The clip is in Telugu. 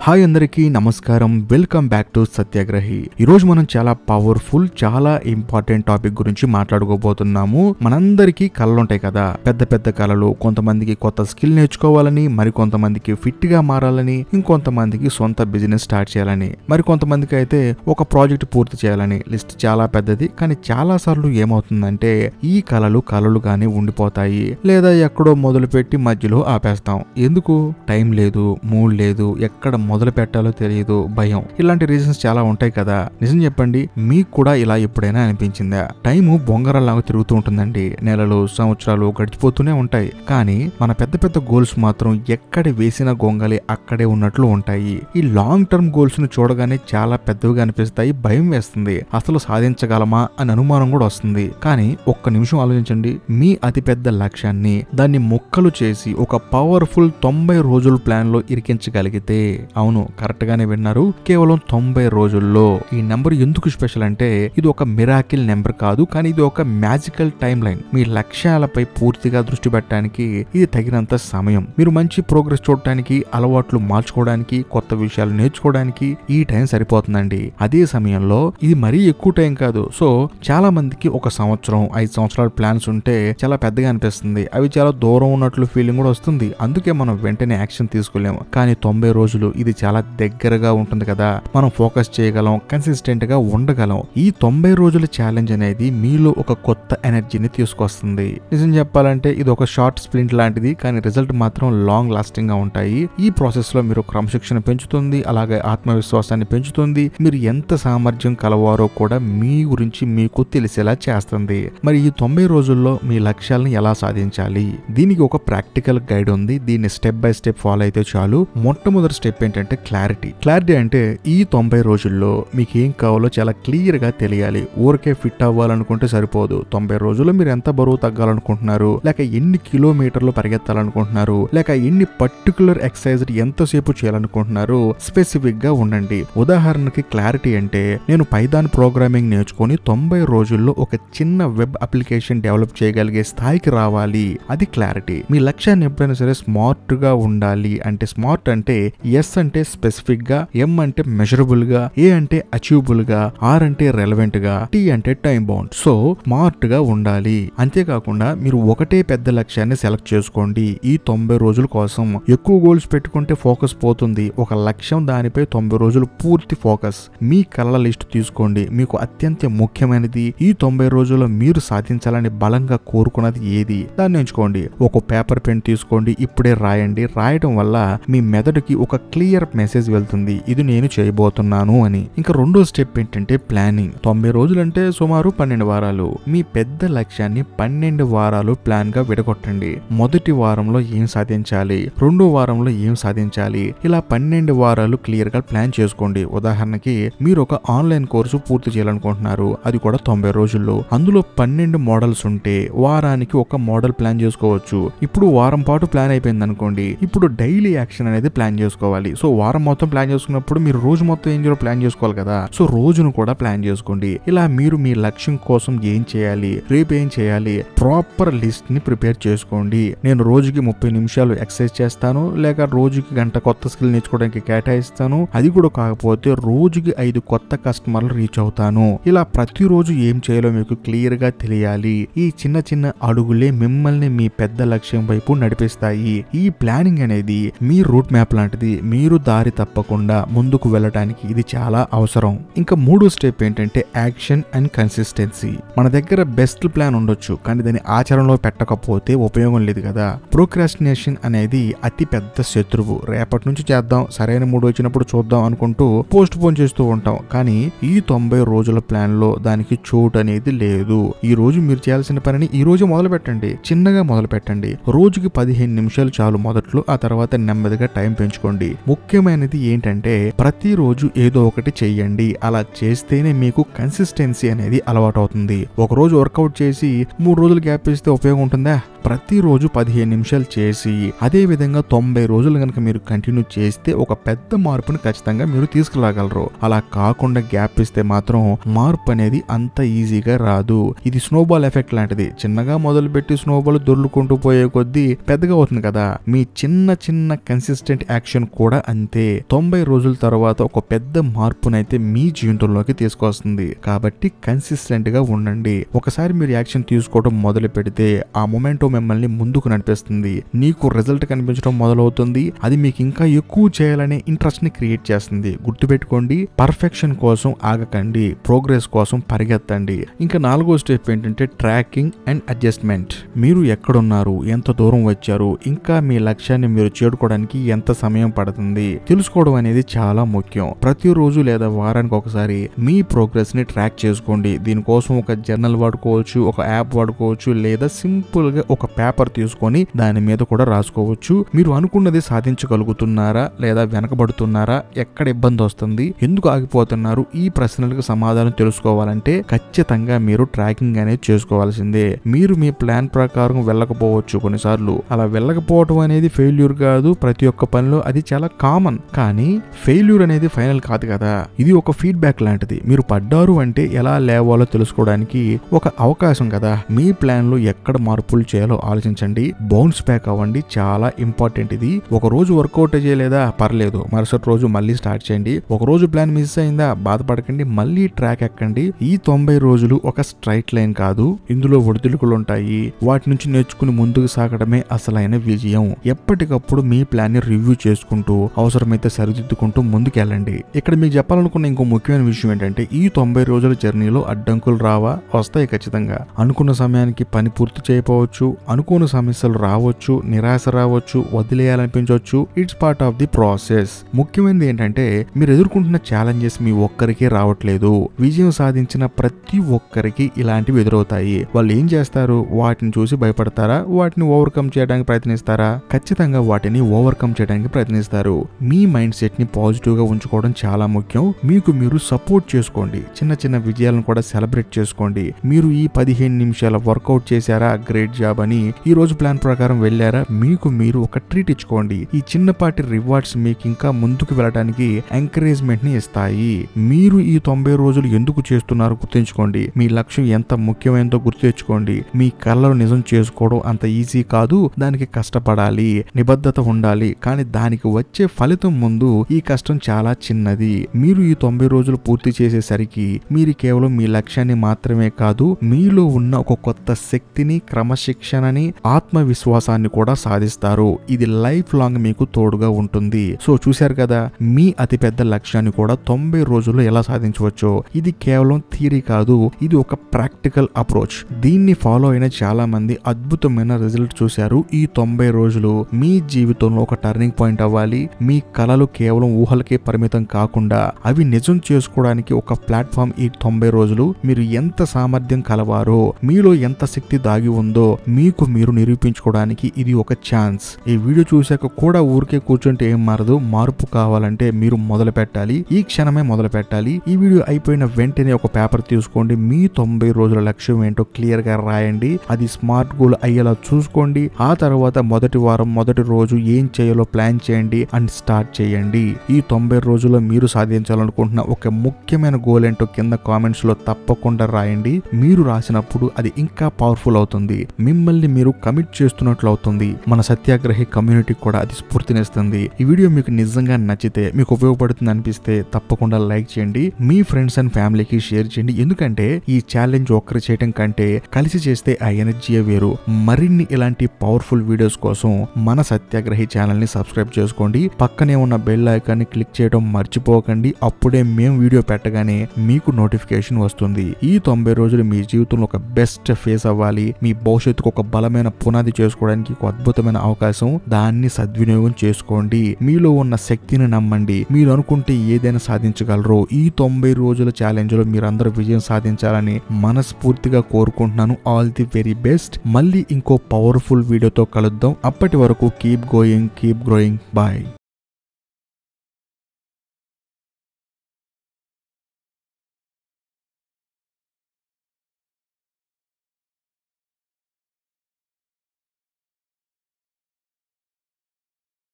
హాయ్ అందరికీ నమస్కారం. Welcome back to సత్యాగ్రహి. ఈరోజు మనం చాలా పవర్ఫుల్, చాలా ఇంపార్టెంట్ టాపిక్ గురించి మాట్లాడుకోబోతున్నాము. మనందరికీ కళలు ఉంటాయి కదా, పెద్ద పెద్ద కళలు. కొంతమందికి కొత్త స్కిల్ నేర్చుకోవాలని, మరికొంతమందికి ఫిట్ గా మారాలని, ఇంకొంతమందికి సొంత బిజినెస్ స్టార్ట్ చేయాలని, మరికొంతమందికి అయితే ఒక ప్రాజెక్ట్ పూర్తి చేయాలని. లిస్ట్ చాలా పెద్దది. కానీ చాలా సార్లు ఏమవుతుందంటే ఈ కళలుగానే ఉండిపోతాయి, లేదా ఎక్కడో మొదలుపెట్టి మధ్యలో ఆపేస్తాం. ఎందుకు? టైం లేదు, మూడ్ లేదు, ఎక్కడ మొదలు పెట్టాలో తెలియదు, భయం. ఇలాంటి రీజన్స్ చాలా ఉంటాయి కదా. నిజం చెప్పండి, మీకు కూడా ఇలా ఎప్పుడైనా అనిపించిందా? టైము బొంగరలాగా తిరుగుతూ ఉంటుందండి. నెలలు, సంవత్సరాలు గడిచిపోతూనే ఉంటాయి. కానీ మన పెద్ద పెద్ద గోల్స్ మాత్రం ఎక్కడ వేసిన గొంగలి అక్కడే ఉన్నట్లు ఉంటాయి. ఈ లాంగ్ టర్మ్ గోల్స్ ను చూడగానే చాలా పెద్దవిగా అనిపిస్తాయి, భయం వేస్తుంది. అసలు సాధించగలమా అని అనుమానం కూడా వస్తుంది. కానీ ఒక్క నిమిషం ఆలోచించండి. మీ అతిపెద్ద లక్ష్యాన్ని దాన్ని ముక్కలు చేసి ఒక పవర్ఫుల్ 90 రోజుల ప్లాన్ లో ఇరికించగలిగితే, అవును, కరెక్ట్ గానే విన్నారు, కేవలం 90 రోజుల్లో. ఈ నెంబర్ ఎందుకు స్పెషల్ అంటే ఇది ఒక మిరాకిల్ నెంబర్ కాదు, కానీ ఇది ఒక మ్యాజికల్ టైం లైన్. మీ లక్ష్యాలపై పూర్తిగా దృష్టి పెట్టడానికి ఇది తగినంత సమయం. మీరు మంచి ప్రోగ్రెస్ చూడటానికి, అలవాట్లు మార్చుకోవడానికి, కొత్త విషయాలు నేర్చుకోవడానికి ఈ టైం సరిపోతుందండి. అదే సమయంలో ఇది మరీ ఎక్కువ టైం కాదు. సో చాలా మందికి ఒక సంవత్సరం, 5 సంవత్సరాల ప్లాన్స్ ఉంటే చాలా పెద్దగా అనిపిస్తుంది. అవి చాలా దూరం ఉన్నట్లు ఫీలింగ్ కూడా వస్తుంది. అందుకే మనం వెంటనే యాక్షన్ తీసుకోలేము. కానీ 90 రోజులు ఇది చాలా దగ్గరగా ఉంటుంది కదా. మనం ఫోకస్ చేయగలం, కన్సిస్టెంట్ గా ఉండగలం. ఈ 90 రోజుల ఛాలెంజ్ అనేది మీలో ఒక కొత్త ఎనర్జీని తీసుకొస్తుంది. నిజం చెప్పాలంటే ఇది ఒక షార్ట్ స్ప్రింట్ లాంటిది, కానీ రిజల్ట్ మాత్రం లాంగ్ లాస్టింగ్ గా ఉంటాయి. ఈ ప్రాసెస్ లో మీరు క్రమశిక్షణ పెంచుతుంది, అలాగే ఆత్మవిశ్వాసాన్ని పెంచుతుంది. మీరు ఎంత సామర్థ్యం కలవారో కూడా మీ గురించి మీకు తెలిసేలా చేస్తుంది. మరి ఈ 90 రోజుల్లో మీ లక్ష్యాలను ఎలా సాధించాలి? దీనికి ఒక ప్రాక్టికల్ గైడ్ ఉంది. దీన్ని స్టెప్ బై స్టెప్ ఫాలో అయితే చాలు. మొట్టమొదటి స్టెప్ ఏంటంటే క్లారిటీ. క్లారిటీ అంటే ఈ 90 రోజుల్లో మీకు ఏం కావాలో చాలా క్లియర్ గా తెలియాలి. ఊరికే ఫిట్ అవ్వాలనుకుంటే సరిపోదు. 90 రోజుల్లో మీరు ఎంత బరువు తగ్గాలనుకుంటున్నారు, లేక ఎన్ని కిలోమీటర్లు పరిగెత్తాలనుకుంటున్నారు, లేక ఎన్ని పర్టికులర్ ఎక్సర్సైజ్ ఎంతసేపు చేయాలనుకుంటున్నారు, స్పెసిఫిక్ గా ఉండండి. ఉదాహరణకి క్లారిటీ అంటే నేను పైథాన్ ప్రోగ్రామింగ్ నేర్చుకుని 90 రోజుల్లో ఒక చిన్న వెబ్ అప్లికేషన్ డెవలప్ చేయగలిగే స్థాయికి రావాలి. అది క్లారిటీ. మీ లక్ష్యాన్ని ఎప్పుడైనా సరే స్మార్ట్ గా ఉండాలి. అంటే స్మార్ట్ అంటే ఎస్ అంటే స్పెసిఫిక్ గా, ఎం అంటే మెజరబుల్ గా, ఏ అంటే అచీవబుల్ గా, ఆర్ అంటే రెలవెంట్ గా, టీ అంటే టైం బౌండ్. సో స్మార్ట్ గా ఉండాలి. అంతేకాకుండా మీరు ఒకటే పెద్ద లక్ష్యాన్ని సెలెక్ట్ చేసుకోండి. ఈ 90 రోజుల కోసం ఎక్కువ గోల్స్ పెట్టుకుంటే ఫోకస్ పోతుంది. ఒక లక్ష్యం, దానిపై 90 రోజులు పూర్తి ఫోకస్. మీ కళల లిస్ట్ తీసుకోండి. మీకు అత్యంత ముఖ్యమైనది, ఈ 90 రోజుల్లో మీరు సాధించాలని బలంగా కోరుకున్నది ఏది, దాన్ని ఎంచుకోండి. ఒక పేపర్ పెన్ తీసుకోండి, ఇప్పుడే రాయండి. రాయడం వల్ల మీ మెదడుకి ఒక క్లియర్ మెసేజ్ వెళ్తుంది, ఇది నేను చేయబోతున్నాను అని. ఇంకా రెండో స్టెప్ ఏంటంటే ప్లానింగ్. 90 రోజులంటే సుమారు 12 వారాలు. మీ పెద్ద లక్ష్యాన్ని 12 వారాలు ప్లాన్ గా విడగొట్టండి. మొదటి వారంలో ఏం సాధించాలి, రెండో వారంలో ఏం సాధించాలి, ఇలా 12 వారాలు క్లియర్ గా ప్లాన్ చేసుకోండి. ఉదాహరణకి మీరు ఒక ఆన్లైన్ కోర్సు పూర్తి చేయాలనుకుంటున్నారు, అది కూడా 90 రోజుల్లో. అందులో 12 మోడల్స్ ఉంటే వారానికి ఒక మోడల్ ప్లాన్ చేసుకోవచ్చు. ఇప్పుడు వారం పాటు ప్లాన్ అయిపోయింది అనుకోండి, ఇప్పుడు డైలీ యాక్షన్ అనేది ప్లాన్ చేసుకోవాలి. సో వారం మొత్తం ప్లాన్ చేసుకున్నప్పుడు మీరు రోజు మొత్తం ఏం చేయాలో ప్లాన్ చేసుకోవాలి కదా. సో రోజును కూడా ప్లాన్ చేసుకోండి. ఇలా మీరు మీ లక్ష్యం కోసం ఏం చేయాలి, రేపు ఏం చేయాలి, ప్రాపర్ లిస్ట్ ని ప్రిపేర్ చేసుకోండి. నేను రోజుకి 30 నిమిషాలు ఎక్సర్సైజ్ చేస్తాను, లేక రోజుకి గంట కొత్త స్కిల్ నేర్చుకోవడానికి కేటాయిస్తాను. అది కూడా కాకపోతే రోజుకి 5 కొత్త కస్టమర్లు రీచ్ అవుతాను. ఇలా ప్రతిరోజు ఏం చేయాలో మీకు క్లియర్ గా తెలియాలి. ఈ చిన్న చిన్న అడుగులే మిమ్మల్ని మీ పెద్ద లక్ష్యం వైపు నడిపిస్తాయి. ఈ ప్లానింగ్ అనేది మీ రూట్ మ్యాప్ లాంటిది. మీరు దారి తప్పకుండా ముందుకు వెళ్ళడానికి ఇది చాలా అవసరం. ఇంకా మూడో స్టెప్ ఏంటంటే యాక్షన్ అండ్ కన్సిస్టెన్సీ. మన దగ్గర బెస్ట్ ప్లాన్ ఉండొచ్చు, కానీ దాన్ని ఆచరణలో పెట్టకపోతే ఉపయోగం లేదు కదా. ప్రోక్రాస్టినేషన్ అనేది అతి పెద్ద శత్రువు. రేపటి నుంచి చేద్దాం, సరైన మూడు వచ్చినప్పుడు చూద్దాం అనుకుంటూ పోస్ట్ పోన్ చేస్తూ ఉంటాం. కానీ ఈ 90 రోజుల ప్లాన్ లో దానికి చోటు అనేది లేదు. ఈ రోజు మీరు చేయాల్సిన పనిని ఈ రోజు మొదలు పెట్టండి. చిన్నగా మొదలు పెట్టండి. రోజుకి 15 నిమిషాలు చాలు మొదట్లో. ఆ తర్వాత నెమ్మదిగా టైం పెంచుకోండి. ముఖ్యమైనది ఏంటంటే ప్రతిరోజు ఏదో ఒకటి చెయ్యండి. అలా చేస్తేనే మీకు కన్సిస్టెన్సీ అనేది అలవాటు అవుతుంది. ఒక రోజు వర్కౌట్ చేసి 3 రోజులు గ్యాప్ ఇస్తే ఉపయోగం ఉంటుందా? ప్రతిరోజు 15 నిమిషాలు చేసి అదే విధంగా 90 రోజులు కనుక మీరు కంటిన్యూ చేస్తే ఒక పెద్ద మార్పుని ఖచ్చితంగా మీరు తీసుకురాగలరు. అలా కాకుండా గ్యాప్ ఇస్తే మాత్రం మార్పు అనేది అంత ఈజీగా రాదు. ఇది స్నోబాల్ ఎఫెక్ట్ లాంటిది. చిన్నగా మొదలుపెట్టి స్నోబాల్ దొర్లుకుంటూ పోయే కొద్దీ పెద్దగా అవుతుంది కదా. మీ చిన్న చిన్న కన్సిస్టెంట్ యాక్షన్ కూడా అంతే 90 రోజుల తర్వాత ఒక పెద్ద మార్పునైతే మీ జీవితంలోకి తీసుకొస్తుంది. కాబట్టి కన్సిస్టెంట్ గా ఉండండి. ఒకసారి మీరు యాక్షన్ తీసుకోవడం మొదలు పెడితే ఆ మొమెంటో మిమ్మల్ని ముందుకు నడిపిస్తుంది. నీకు రిజల్ట్ కనిపించడం మొదలవుతుంది. అది మీకు ఇంకా ఎక్కువ చేయాలనే ఇంట్రెస్ట్ ని క్రియేట్ చేస్తుంది. గుర్తుపెట్టుకోండి, పర్ఫెక్షన్ కోసం ఆగకండి, ప్రోగ్రెస్ కోసం పరిగెత్తండి. ఇంకా 4వ స్టెప్ ఏంటంటే ట్రాకింగ్ అండ్ అడ్జస్ట్మెంట్. మీరు ఎక్కడున్నారు, ఎంత దూరం వచ్చారు, ఇంకా మీ లక్ష్యాన్ని మీరు చేరుకోవడానికి ఎంత సమయం పడుతుంది తెలుసుకోవడం అనేది చాలా ముఖ్యం. ప్రతిరోజు లేదా వారానికి ఒకసారి మీ ప్రోగ్రెస్ ని ట్రాక్ చేసుకోండి. దీనికోసం ఒక జర్నల్ వాడుకోవచ్చు, ఒక యాప్ వాడుకోవచ్చు, లేదా సింపుల్ గా ఒక పేపర్ తీసుకొని దాని మీద కూడా రాసుకోవచ్చు. మీరు అనుకున్నది సాధించగలుగుతున్నారా లేదా వెనకబడుతున్నారా, ఎక్కడ ఇబ్బంది వస్తుంది, ఎందుకు ఆగిపోతున్నారు, ఈ ప్రశ్నలకు సమాధానం తెలుసుకోవాలంటే ఖచ్చితంగా మీరు ట్రాకింగ్ అనేది చేసుకోవాల్సిందే. మీరు మీ ప్లాన్ ప్రకారం వెళ్ళకపోవచ్చు. కొన్నిసార్లు అలా వెళ్ళకపోవడం అనేది ఫెయిల్యూర్ కాదు. ప్రతి ఒక్క పనిలో అది చాలా కామన్. కానీ ఫెయిల్యూర్ అనేది ఫైనల్ కాదు కదా, ఇది ఒక ఫీడ్బ్యాక్ లాంటిది. మీరు పడ్డారు అంటే ఎలా లేవాలో తెలుసుకోవడానికి ఒక అవకాశం కదా. మీ ప్లాన్ లో ఎక్కడ మార్పులు చేయాలో ఆలోచించండి. బౌన్స్ బ్యాక్ అవ్వండి, చాలా ఇంపార్టెంట్ ఇది. ఒక రోజు వర్కౌట్ చేయలేదా, పర్లేదు, మరుసటి రోజు మళ్ళీ స్టార్ట్ చేయండి. ఒక రోజు ప్లాన్ మిస్ అయిందా, బాధపడకండి, మళ్ళీ ట్రాక్ ఎక్కండి. ఈ 90 రోజులు ఒక స్ట్రైట్ లైన్ కాదు, ఇందులో ఒడిదుడుకులు ఉంటాయి. వాటి నుంచి నేర్చుకుని ముందుకు సాగడమే అసలైన విజయం. ఎప్పటికప్పుడు మీ ప్లాన్ ని రివ్యూ చేసుకుంటూ అవసరమైతే సరిదిద్దుకుంటూ ముందుకెళ్ళండి. ఇక్కడ మీకు చెప్పాలనుకున్న ఇంకో ముఖ్యమైన విషయం ఏంటంటే ఈ 90 రోజుల జర్నీలో అడ్డంకులు రావా, వస్తాయి ఖచ్చితంగా. అనుకున్న సమయానికి పని పూర్తి చేయకపోవచ్చు, అనుకోని సమస్యలు రావచ్చు, నిరాశ రావచ్చు, వదిలేయాలనిపించవచ్చు. It's part of the process. ముఖ్యమైనది ఏంటంటే మీరు ఎదుర్కొంటున్న ఛాలెంజెస్ మీ ఒక్కరికే రావట్లేదు. విజయం సాధించిన ప్రతి ఒక్కరికి ఇలాంటివి ఎదురవుతాయి. వాళ్ళు ఏం చేస్తారు, వాటిని చూసి భయపడతారా, వాటిని ఓవర్కమ్ చేయడానికి ప్రయత్నిస్తారా? ఖచ్చితంగా వాటిని ఓవర్కమ్ చేయడానికి ప్రయత్నిస్తారు. మీ మైండ్ సెట్ ని పాజిటివ్ గా ఉంచుకోవడం చాలా ముఖ్యం. మీకు మీరు సపోర్ట్ చేసుకోండి. చిన్న చిన్న విజయాలను కూడా సెలబ్రేట్ చేసుకోండి. మీరు ఈ 15 నిమిషాల వర్కౌట్ చేశారా, గ్రేట్ జాబ్ అని. ఈ రోజు ప్లాన్ ప్రకారం వెళ్ళారా, మీకు మీరు ఒక ట్రీట్ ఇచ్చుకోండి. ఈ చిన్నపాటి రివార్డ్స్ మీకు ఇంకా ముందుకు వెళ్ళడానికి ఎంకరేజ్మెంట్ ని ఇస్తాయి. మీరు ఈ 90 రోజులు ఎందుకు చేస్తున్నారో గుర్తుంచుకోండి. మీ లక్ష్యం ఎంత ముఖ్యమైనదో గుర్తు తెచ్చుకోండి. మీ కళ్ళను నిజం చేసుకోవడం అంత ఈజీ కాదు. దానికి కష్టపడాలి, నిబద్ధత ఉండాలి. కానీ దానికి వచ్చే ఫలితం ముందు ఈ కష్టం చాలా చిన్నది. మీరు ఈ 90 రోజులు పూర్తి చేసేసరికి మీరు కేవలం మీ లక్ష్యాన్ని మాత్రమే కాదు, మీలో ఉన్న ఒక కొత్త శక్తిని, క్రమశిక్షణని, ఆత్మవిశ్వాసాన్ని కూడా సాధిస్తారు. ఇది లైఫ్ లాంగ్ మీకు తోడుగా ఉంటుంది. సో చూశారు కదా, మీ అతిపెద్ద లక్ష్యాన్ని కూడా 90 రోజుల్లో ఎలా సాధించవచ్చో. ఇది కేవలం థియరీ కాదు, ఇది ఒక ప్రాక్టికల్ అప్రోచ్. దీన్ని ఫాలో అయిన చాలా మంది అద్భుతమైన రిజల్ట్ చూశారు. ఈ 90 రోజులు మీ జీవితంలో ఒక టర్నింగ్ పాయింట్ అవ్వాలి. మీ కలలు కేవలం ఊహలకే పరిమితం కాకుండా అవి నిజం చేసుకోవడానికి ఒక ప్లాట్ఫామ్. ఈ 90 రోజులు మీరు ఎంత సామర్థ్యం కలవారో, మీలో ఎంత శక్తి దాగి ఉందో మీకు మీరు నిరూపించుకోవడానికి ఇది ఒక ఛాన్స్. ఈ వీడియో చూశాక కూడా ఊరికే కూర్చుంటే ఏం మారదు. మార్పు కావాలంటే మీరు మొదలు పెట్టాలి, ఈ క్షణమే మొదలు పెట్టాలి. ఈ వీడియో అయిపోయిన వెంటనే ఒక పేపర్ తీసుకోండి. మీ 90 రోజుల లక్ష్యం ఏంటో క్లియర్ గా రాయండి. అది స్మార్ట్ గోల్ అయ్యేలా చూసుకోండి. ఆ తర్వాత మొదటి వారం, మొదటి రోజు ఏం చేయాలో ప్లాన్ చేయండి అండ్ స్టార్ట్ చేయండి. ఈ 90 రోజుల్లో మీరు సాధించాలనుకుంటున్న ఒక ముఖ్యమైన గోల్ ఏంటో కింద కామెంట్స్ లో తప్పకుండా రాయండి. మీరు రాసినప్పుడు అది ఇంకా పవర్ఫుల్ అవుతుంది. మిమ్మల్ని మీరు కమిట్ చేస్తున్నట్లు అవుతుంది. మన సత్యాగ్రహి కమ్యూనిటీ కూడా అది స్ఫూర్తినిస్తుంది. ఈ వీడియో మీకు నిజంగా నచ్చితే, మీకు ఉపయోగపడుతుంది అనిపిస్తే తప్పకుండా లైక్ చేయండి. మీ ఫ్రెండ్స్ అండ్ ఫ్యామిలీకి షేర్ చేయండి. ఎందుకంటే ఈ ఛాలెంజ్ ఒక్కరు చేయడం కంటే కలిసి చేస్తే ఆ ఎనర్జీయే వేరు. మరిన్ని ఇలాంటి పవర్ఫుల్ వీడియోస్ కోసం మన సత్యాగ్రహి ఛానల్ ని సబ్స్క్రైబ్ చేసుకోండి. పక్కనే ఉన్న బెల్ ఐకాన్ ని క్లిక్ చేయడం మర్చిపోకండి. అప్పుడే మేము వీడియో పెట్టగానే మీకు నోటిఫికేషన్ వస్తుంది. ఈ 90 రోజులు మీ జీవితంలో ఒక బెస్ట్ ఫేస్ అవ్వాలి. మీ భవిష్యత్తుకు ఒక బలమైన పునాది చేసుకోవడానికి ఒక అద్భుతమైన అవకాశం. దాన్ని సద్వినియోగం చేసుకోండి. మీలో ఉన్న శక్తిని నమ్మండి. మీరు అనుకుంటే ఏదైనా సాధించగలరు. ఈ 90 రోజుల ఛాలెంజ్ లో మీరందరూ విజయం సాధించాలని మనస్ఫూర్తిగా కోరుకుంటున్నాను. All the very best. మళ్ళీ ఇంకో పవర్ఫుల్ వీడియోతో కలుద్దాం. అప్పటి వరకు keep going, keep growing. Bye.